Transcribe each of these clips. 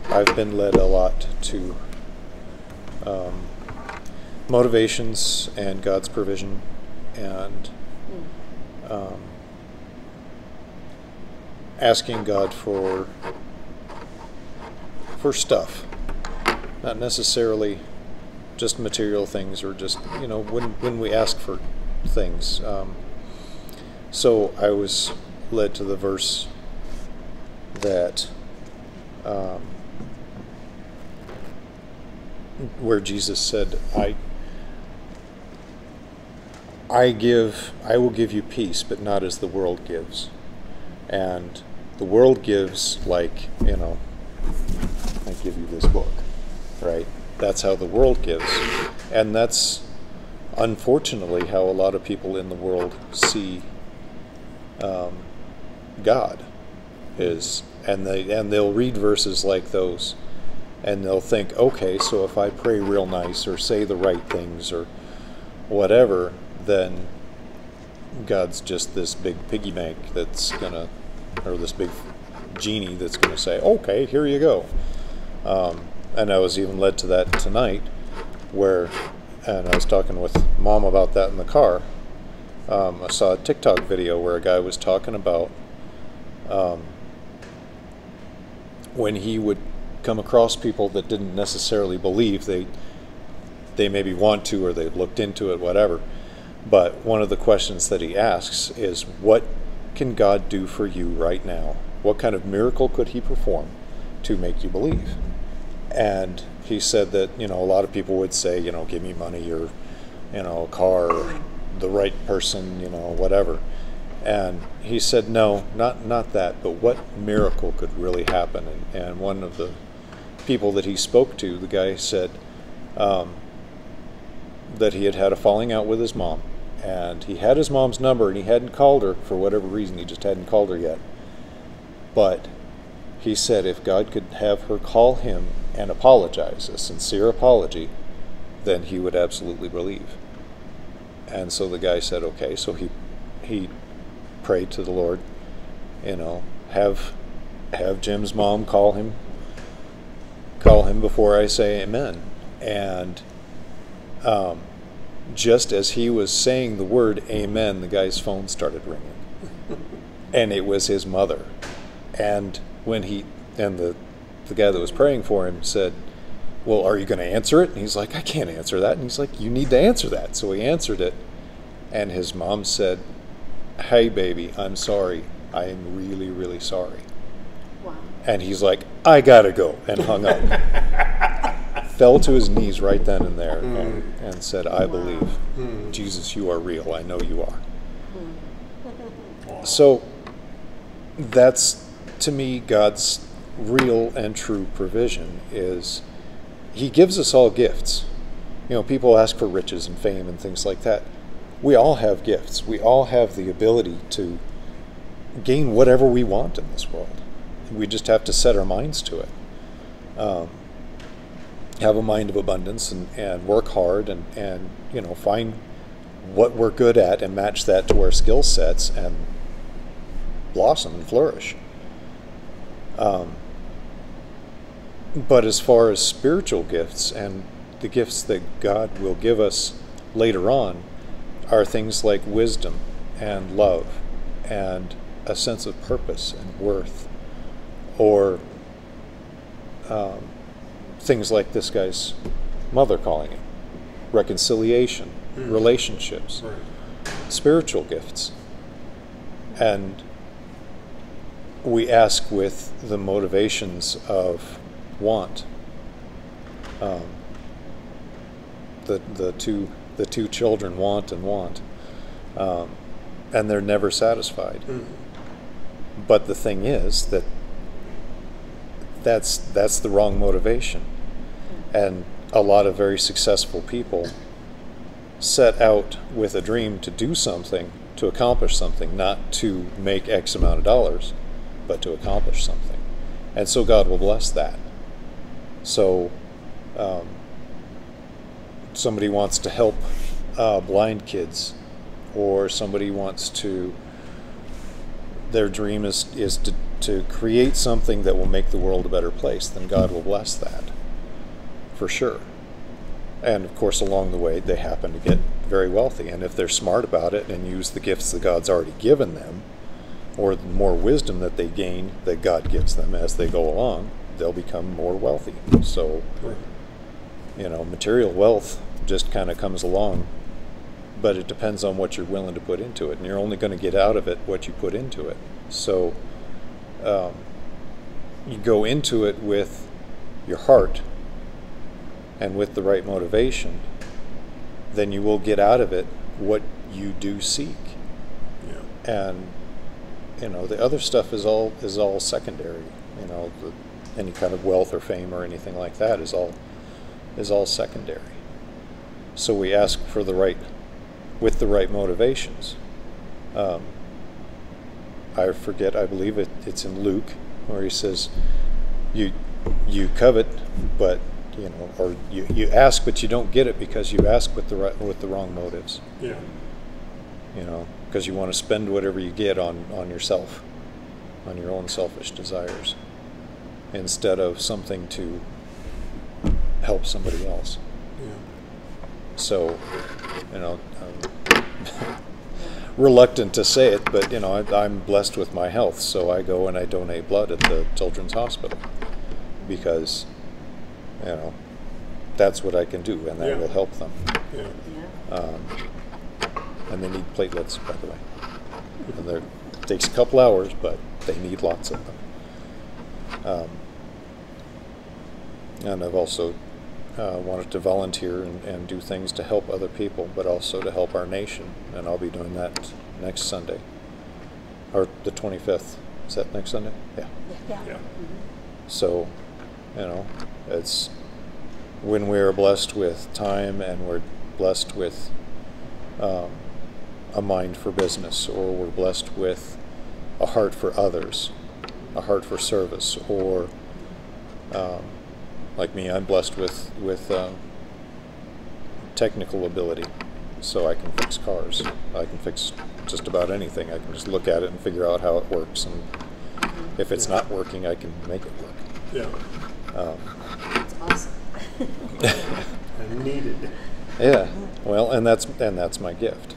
I've been led a lot to motivations and God's provision, and asking God for stuff, not necessarily just material things, or just, when we ask for things. So I was led to the verse that where Jesus said, I will give you peace, but not as the world gives. And the world gives, like, I give you this book, right? That's how the world gives. And that's unfortunately how a lot of people in the world see God is. And they'll read verses like those, and they'll think, okay, so if I pray real nice or say the right things or whatever, then God's just this big piggy bank that's gonna, or this big genie that's gonna say, okay, here you go. And I was even led to that tonight, and I was talking with Mom about that in the car. I saw a TikTok video where a guy was talking about when he would come across people that didn't necessarily believe. They maybe want to, or they've looked into it, whatever. But one of the questions that he asks is, what can God do for you right now? What kind of miracle could he perform to make you believe? And he said that, a lot of people would say, give me money, or, a car, or the right person, whatever. And he said, no, not that, but what miracle could really happen? And one of the people that he spoke to, the guy said that he had a falling out with his mom, and he had his mom's number, and he hadn't called her for whatever reason. He just hadn't called her yet. But he said if God could have her call him and apologize, a sincere apology, then he would absolutely believe. And so the guy said, okay. So he prayed to the Lord, have Jim's mom call him before I say amen. And just as he was saying the word amen, the guy's phone started ringing. And it was his mother. And the guy that was praying for him said, well, are you going to answer it? And he's like, I can't answer that. And he's like, you need to answer that. So he answered it. And his mom said, hey, baby, I'm sorry. I am really, really sorry. Wow. And he's like, I gotta go, and hung up. Fell to his knees right then and there, and said, I believe. Jesus, you are real. I know you are. So that's, to me, God's real and true provision is he gives us all gifts. People ask for riches and fame and things like that. We all have gifts. We all have the ability to gain whatever we want in this world. We just have to set our minds to it. Have a mind of abundance, and work hard, and find what we're good at and match that to our skill sets and blossom and flourish. But as far as spiritual gifts and the gifts that God will give us later on are things like wisdom and love and a sense of purpose and worth, or things like this guy's mother calling it, reconciliation, relationships, spiritual gifts. And we ask with the motivations of want. The two children want and want, and they're never satisfied. But the thing is that's the wrong motivation. And a lot of very successful people set out with a dream to do something, to accomplish something, not to make X amount of dollars, but to accomplish something. And so God will bless that. So somebody wants to help blind kids, or somebody wants to, their dream is to create something that will make the world a better place, then God will bless that, for sure. And of course, along the way, they happen to get very wealthy. And if they're smart about it and use the gifts that God's already given them, or the more wisdom that they gain that God gives them as they go along, they'll become more wealthy. So, material wealth just kind of comes along, but it depends on what you're willing to put into it. And you're only going to get out of it what you put into it. So, you go into it with your heart and with the right motivation, then you will get out of it what you do seek. Yeah. And the other stuff is all secondary. Any kind of wealth or fame or anything like that is all secondary. So we ask for with the right motivations. I forget. I believe it's in Luke where he says, "You covet, but." Or you ask, but you don't get it because you ask with the wrong motives. Yeah. Because you want to spend whatever you get on yourself, on your own selfish desires, instead of something to help somebody else. Yeah. So, I'm reluctant to say it, but I'm blessed with my health, so I go and I donate blood at the Children's Hospital because. That's what I can do, and that will help them. Yeah. And they need platelets, by the way. And it takes a couple hours, but they need lots of them. And I've also wanted to volunteer and do things to help other people, but also to help our nation. And I'll be doing that next Sunday, or the 25th. Is that next Sunday? Yeah. Yeah. Yeah. So, it's when we're blessed with time and we're blessed with a mind for business, or we're blessed with a heart for others, a heart for service, or like me, I'm blessed with technical ability, so I can fix cars. I can fix just about anything. I can just look at it and figure out how it works, and if it's not working, I can make it work. Yeah. That's awesome. And needed. Yeah. Well, and that's my gift.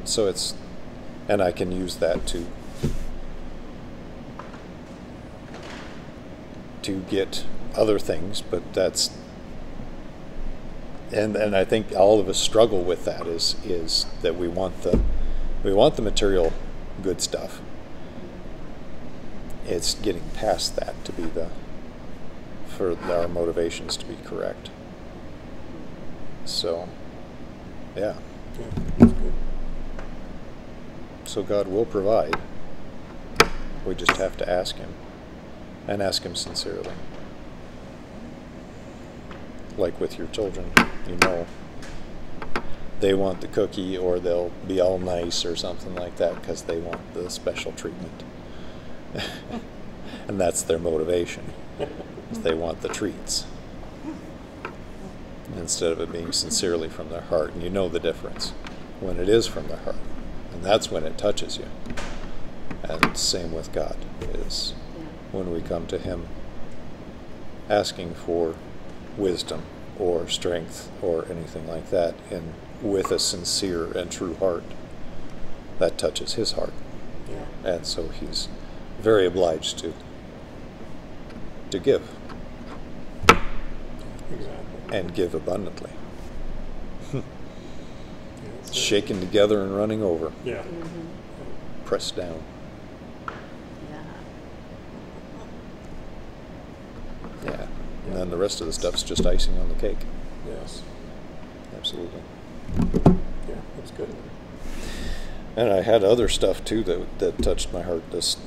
So and I can use that to get other things, but and I think all of us struggle with that is that we want the material good stuff. It's getting past that to be for our motivations to be correct. So, yeah. That's good. So God will provide. We just have to ask Him, and ask Him sincerely. Like with your children, they want the cookie, or they'll be all nice or something like that because they want the special treatment. And that's their motivation. They want the treats instead of it being sincerely from their heart. And you know the difference when it is from their heart, and that's when it touches you. And same with God is when we come to Him asking for wisdom or strength or anything like that, and with a sincere and true heart, that touches His heart. Yeah. And so He's very obliged to give. Exactly. And give abundantly. Shaken together and running over. Yeah. Mm-hmm. Pressed down. Yeah. Yeah. And then the rest of the stuff's just icing on the cake. Yes. Absolutely. Yeah, that's good. And I had other stuff too that touched my heart this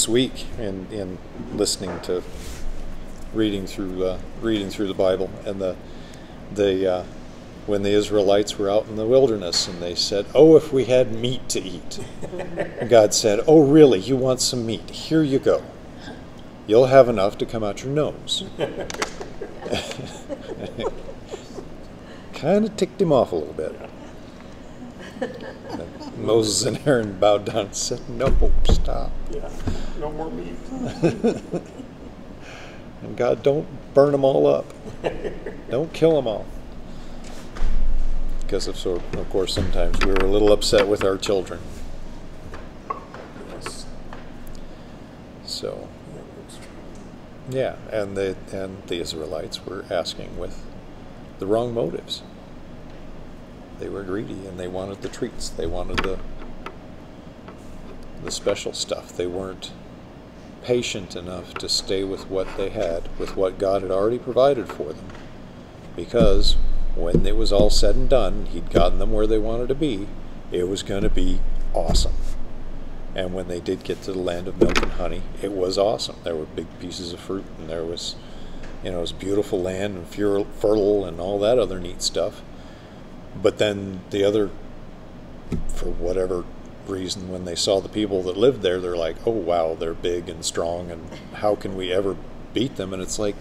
week in listening to reading through the Bible, and the when the Israelites were out in the wilderness and they said, "Oh, if we had meat to eat." God said, "Oh, really? You want some meat? Here you go. You'll have enough to come out your nose." Kind of ticked him off a little bit. And Moses and Aaron bowed down and said, "No, stop." Yeah. No more meat. And God, don't burn them all up. Don't kill them all. Because of course, sometimes we were a little upset with our children. Yes. So, Yeah, that's true. yeah, and the Israelites were asking with the wrong motives. They were greedy and they wanted the treats. They wanted the special stuff. They weren't patient enough to stay with what they had, with what God had already provided for them. Because when it was all said and done, He'd gotten them where they wanted to be, it was going to be awesome. And when they did get to the land of milk and honey, it was awesome. There were big pieces of fruit, and there was, it was beautiful land and fertile and all that other neat stuff. But then the other, for whatever reason, when they saw the people that lived there, they're like, "Oh wow, they're big and strong, and how can we ever beat them?" And it's like,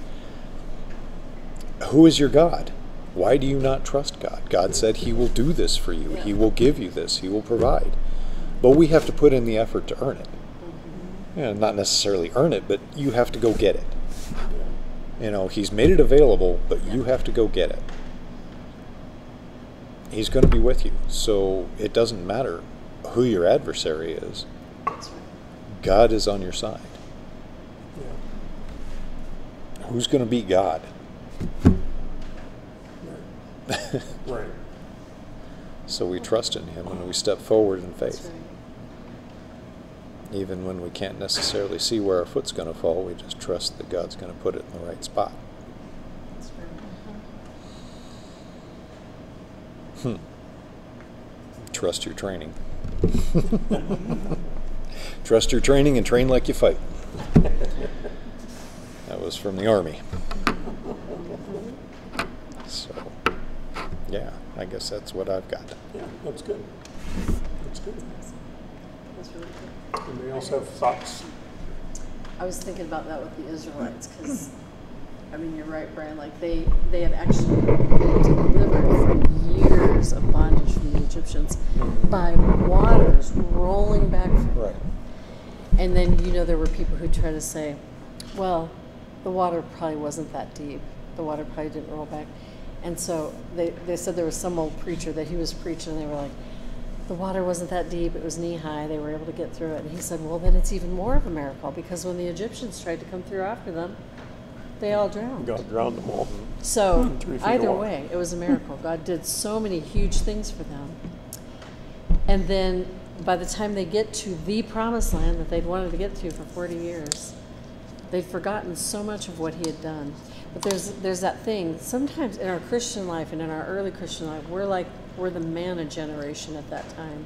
who is your God? Why do you not trust God? God said He will do this for you. He will give you this. He will provide. But we have to put in the effort to earn it. Not necessarily earn it, but you have to go get it. He's made it available, but you have to go get it. He's going to be with you. So it doesn't matter who your adversary is. That's right. God is on your side. Yeah. Who's going to beat God? Right. Right. So we trust in Him and we step forward in That's faith. right. Even when we can't necessarily see where our foot's going to fall, we just trust that God's going to put it in the right spot. That's right. Trust your training. Trust your training and train like you fight. That was from the Army. So, yeah, I guess that's what I've got. Yeah, that's good. That's good. That's really good. Anybody else have thoughts? I was thinking about that with the Israelites because, you're right, Brian. Like they had actually been delivered from years of bondage from the Egyptians by waters rolling back from Right. And then, there were people who try to say, well, the water probably wasn't that deep. The water probably didn't roll back. And so they said there was some old preacher that he was preaching, and they were like, the water wasn't that deep. It was knee-high. They were able to get through it. And he said, well, then it's even more of a miracle because when the Egyptians tried to come through after them, they all drowned. God drowned them all. So 3 feet either of water. way, it was a miracle. God did so many huge things for them. And then by the time they get to the promised land that they'd wanted to get to for 40 years, they'd forgotten so much of what He had done. But there's that thing, sometimes in our Christian life and in our early Christian life, we're the manna generation at that time.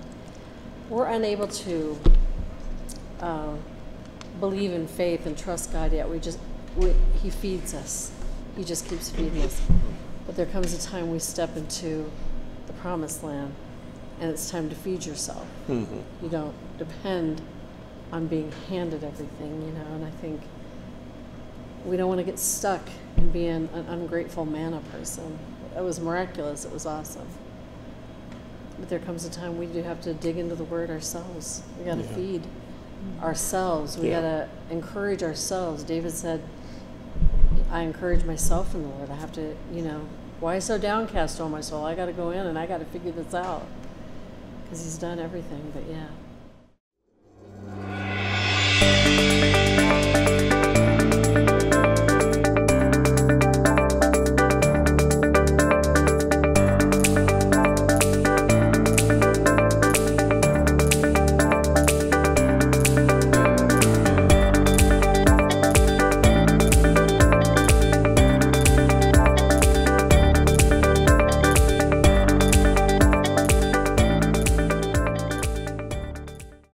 We're unable to believe in faith and trust God yet. He feeds us. He just keeps feeding us. But there comes a time we step into the promised land, and it's time to feed yourself. Mm-hmm. You don't depend on being handed everything, and I think we don't want to get stuck in being an ungrateful manna person. It was miraculous. It was awesome. But there comes a time we do have to dig into the Word ourselves. We got to feed ourselves. We got to encourage ourselves. David said, I encourage myself in the Lord. I have to, why so downcast, O my soul? I got to go in and I got to figure this out. Because He's done everything. But yeah.